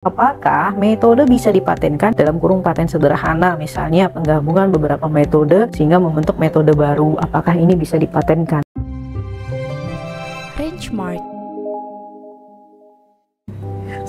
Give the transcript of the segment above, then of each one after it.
Apakah metode bisa dipatenkan dalam kurung paten sederhana, misalnya penggabungan beberapa metode sehingga membentuk metode baru? Apakah ini bisa dipatenkan? Rangemark.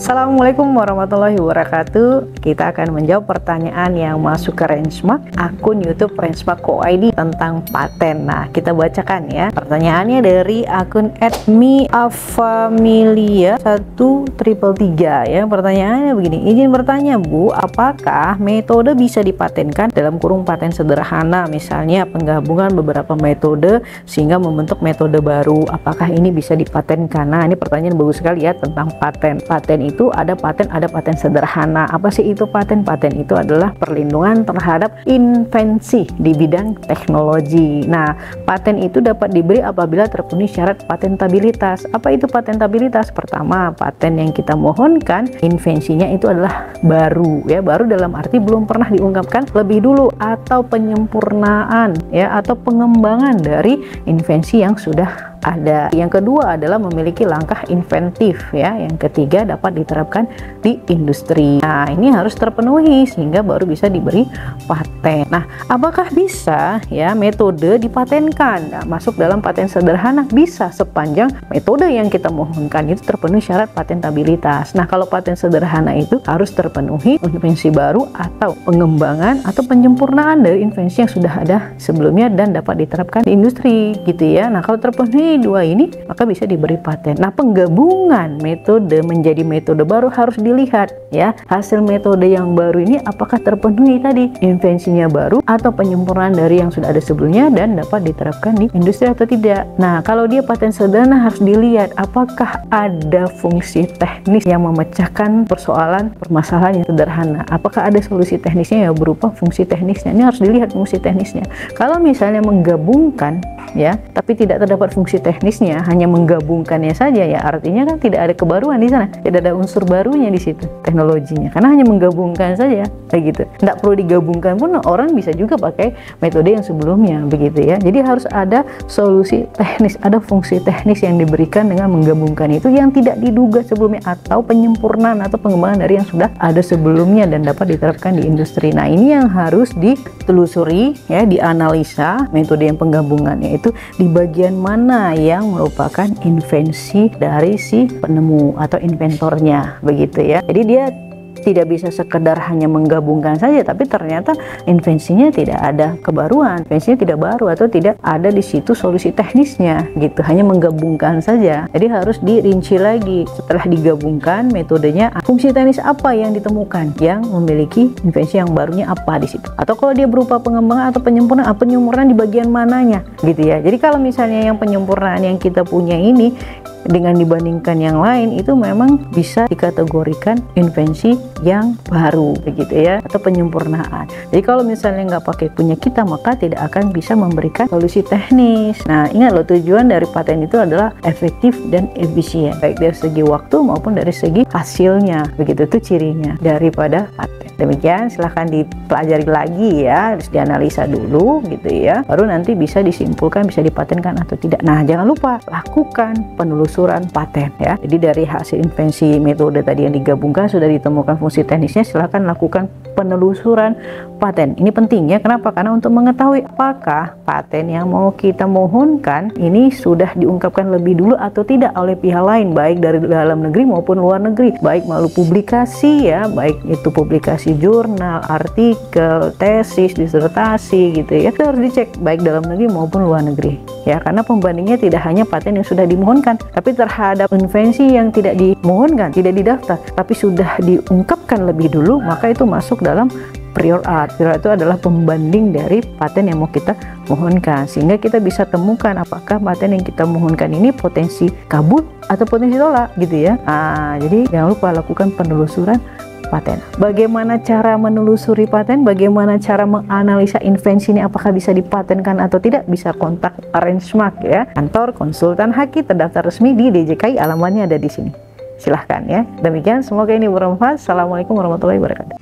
Assalamualaikum warahmatullahi wabarakatuh. Kita akan menjawab pertanyaan yang masuk ke Rangemark, akun YouTube Rangemark Co.id tentang paten. Nah, kita bacakan ya. Pertanyaannya dari akun @miafamilia1333 ya. Pertanyaannya begini, izin bertanya Bu, apakah metode bisa dipatenkan dalam kurung paten sederhana, misalnya penggabungan beberapa metode sehingga membentuk metode baru? Apakah ini bisa dipatenkan? Nah, ini pertanyaan bagus sekali ya tentang paten. Paten itu ada paten sederhana. Apa sih itu paten? Paten itu adalah perlindungan terhadap invensi di bidang teknologi. Nah, paten itu dapat diberi apabila terpenuhi syarat patentabilitas. Apa itu patentabilitas? Pertama, paten yang kita mohonkan invensinya itu adalah baru ya, baru dalam arti belum pernah diungkapkan lebih dulu, atau penyempurnaan ya, atau pengembangan dari invensi yang sudah ada. Yang kedua adalah memiliki langkah inventif ya. Yang ketiga dapat diterapkan di industri. Nah, ini harus terpenuhi sehingga baru bisa diberi paten. Nah, apakah bisa ya metode dipatenkan? Nah, masuk dalam paten sederhana bisa sepanjang metode yang kita mohonkan itu terpenuhi syarat patentabilitas. Nah, kalau paten sederhana itu harus terpenuhi invensi baru atau pengembangan atau penyempurnaan dari invensi yang sudah ada sebelumnya dan dapat diterapkan di industri gitu ya. Nah, kalau terpenuhi dua ini maka bisa diberi paten. Nah, penggabungan metode menjadi metode baru harus dilihat ya, hasil metode yang baru ini apakah terpenuhi tadi invensinya baru atau penyempurnaan dari yang sudah ada sebelumnya dan dapat diterapkan di industri atau tidak. Nah, kalau dia paten sederhana harus dilihat apakah ada fungsi teknis yang memecahkan permasalahan yang sederhana. Apakah ada solusi teknisnya ya berupa fungsi teknisnya. Ini harus dilihat fungsi teknisnya. Kalau misalnya menggabungkan ya, tapi tidak terdapat fungsi teknisnya, hanya menggabungkannya saja ya, artinya kan tidak ada kebaruan di sana, tidak ada unsur barunya di situ teknologinya, karena hanya menggabungkan saja begitu. Tidak perlu digabungkan pun orang bisa juga pakai metode yang sebelumnya begitu ya. Jadi harus ada solusi teknis, ada fungsi teknis yang diberikan dengan menggabungkan itu yang tidak diduga sebelumnya, atau penyempurnaan atau pengembangan dari yang sudah ada sebelumnya dan dapat diterapkan di industri. Nah, ini yang harus ditelusuri ya, dianalisa metode yang penggabungannya itu di bagian mana yang merupakan invensi dari si penemu atau inventornya begitu ya. Jadi dia tidak bisa sekedar hanya menggabungkan saja, tapi ternyata invensinya tidak ada kebaruan, invensinya tidak baru atau tidak ada di situ solusi teknisnya gitu, hanya menggabungkan saja. Jadi harus dirinci lagi setelah digabungkan metodenya, fungsi teknis apa yang ditemukan yang memiliki invensi yang barunya apa di situ, atau kalau dia berupa pengembangan atau penyempurnaan di bagian mananya gitu ya. Jadi kalau misalnya yang penyempurnaan yang kita punya ini dengan dibandingkan yang lain itu memang bisa dikategorikan invensi yang baru begitu ya, atau penyempurnaan. Jadi kalau misalnya nggak pakai punya kita, maka tidak akan bisa memberikan solusi teknis. Nah, ingat loh, tujuan dari paten itu adalah efektif dan efisien, baik dari segi waktu maupun dari segi hasilnya begitu. Itu cirinya daripada paten. Demikian, silahkan dipelajari lagi ya, harus dianalisa dulu gitu ya, baru nanti bisa disimpulkan bisa dipatenkan atau tidak. Nah, jangan lupa lakukan penelusuran paten ya. Jadi dari hasil invensi metode tadi yang digabungkan sudah ditemukan fungsi teknisnya, silahkan lakukan penelusuran paten. Ini penting ya, kenapa? Karena untuk mengetahui apakah paten yang mau kita mohonkan ini sudah diungkapkan lebih dulu atau tidak oleh pihak lain, baik dari dalam negeri maupun luar negeri, baik melalui publikasi ya, baik itu publikasi jurnal, artikel, tesis, disertasi gitu ya. Itu harus dicek baik dalam negeri maupun luar negeri ya, karena pembandingnya tidak hanya paten yang sudah dimohonkan, tapi terhadap invensi yang tidak dimohonkan, tidak didaftar, tapi sudah diungkapkan lebih dulu, maka itu masuk dalam prior art. Prior art itu adalah pembanding dari paten yang mau kita mohonkan, sehingga kita bisa temukan apakah paten yang kita mohonkan ini potensi kabul atau potensi tolak gitu ya. Nah, jadi jangan lupa lakukan penelusuran paten. Bagaimana cara menelusuri paten? Bagaimana cara menganalisa invensi ini apakah bisa dipatenkan atau tidak? Bisa kontak Rangemark ya, kantor konsultan haki terdaftar resmi di DJKI, alamatnya ada di sini. Silahkan ya. Demikian, semoga ini bermanfaat. Assalamualaikum warahmatullahi wabarakatuh.